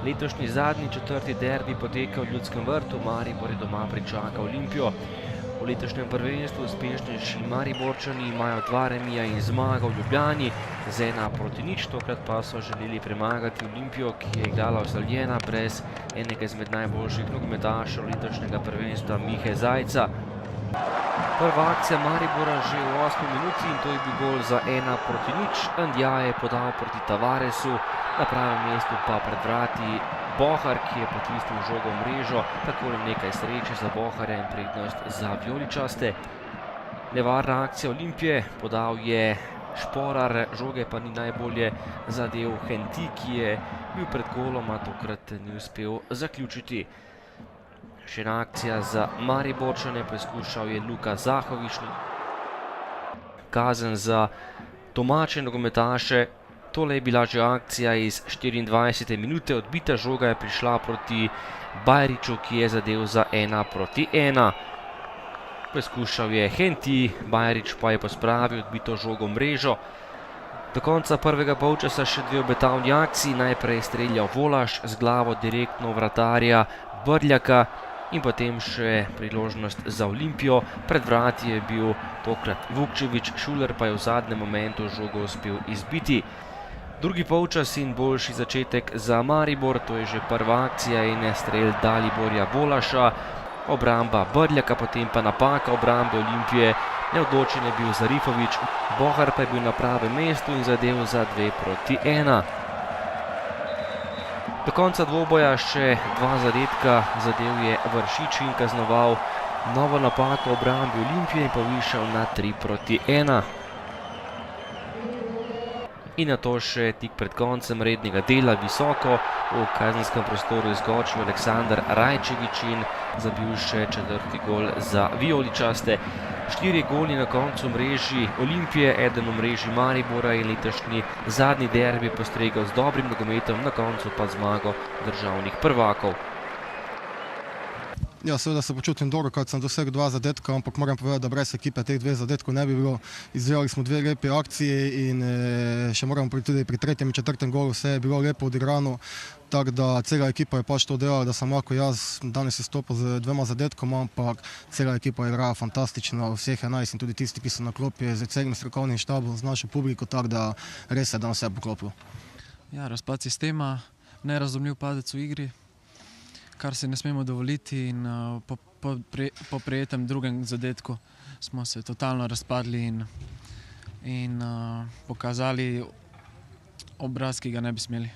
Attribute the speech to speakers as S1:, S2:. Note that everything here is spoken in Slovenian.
S1: letošnji zadnji četrti derbi poteka v Ljudskem vrtu, Maribor je doma pričaka Olimpijo. V letošnjem prvenstvu uspešnejši Mariborčani imajo 2 remija in zmago v Ljubljani z 1:0, tokrat pa so želeli premagati Olimpijo, ki je igrala ustaljena brez enega izmed najboljših nogometašev letošnjega prvenstva Mihe Zajca. Prva akcija Maribora že v 8. minuti in to je bil gol za 1:0. Ndja je podal proti Tavaresu, na pravem mestu pa pred vrati Bohar, ki je potisnil žogo v mrežo, tako nekaj sreče za Boharja in prednost za vijoličaste. Nevarna akcija Olimpije, podal je Šporar, žoge pa ni najbolje zadel Henti, ki je bil pred golom, a tokrat ni uspel zaključiti. Še ena akcija za Mariborčane, preizkušal je Luka Zahovič. Kazen za domače nogometaše. Tole je bila že akcija iz 24. minute, odbita žoga je prišla proti Bajriču, ki je zadel za 1:1. Preizkušal je Henti, Bajrič pa je pospravil odbito žogo v mrežo. Do konca prvega polčasa še 2 obetavni akciji, najprej streljal Volaš z glavo direktno vratarja Brljaka in potem še priložnost za Olimpijo. Pred vrati je bil tokrat Vukčević, Šuler pa je v zadnjem momentu žogo uspel izbiti. Drugi polčas in boljši začetek za Maribor, to je že prva akcija in strel Daliborja Volaša, obramba Brljaka, potem pa napaka obrambe Olimpije, neodločen je bil Zarifović, Bohar pa je bil na pravem mestu in zadel za 2:1. Do konca dvoboja še 2 zadetka, zadel je Vršič in kaznoval novo napako obrambe Olimpije in povišal na 3:1. In nato še tik pred koncem rednega dela visoko v kazenskem prostoru izskočil Aleksandar Rajčević in zabil še 4. gol za vijoličaste. 4 goli na koncu mreži Olimpije, 1 v mreži Maribora in letošnji zadnji derbi postregel z dobrim nogometom, na koncu pa zmago državnih prvakov.
S2: Ja, seveda se počutim dobro, kot sem dosegel 2 zadetka, ampak moram povedati, da brez ekipe teh 2 zadetkov ne bi bilo. Izdelali smo 2 lepe akcije in še moramo tudi pri 3. in 4. golu, vse je bilo lepo odigrano, tako da cela ekipa je pač to delala, da sem lahko jaz danes izstopil z 2 zadetkoma, ampak cela ekipa je igrala fantastično, vseh 11 in tudi tisti, ki so na klopi, z celim strokovnim štabom, z našo publiko, tako da res je danes vse poklopilo.
S3: Ja, razpad sistema, nerazumljiv padec v igri, kar se ne smemo dovoliti, in po prijetem drugem zadetku smo se totalno razpadli in pokazali obraz, ki ga ne bi smeli.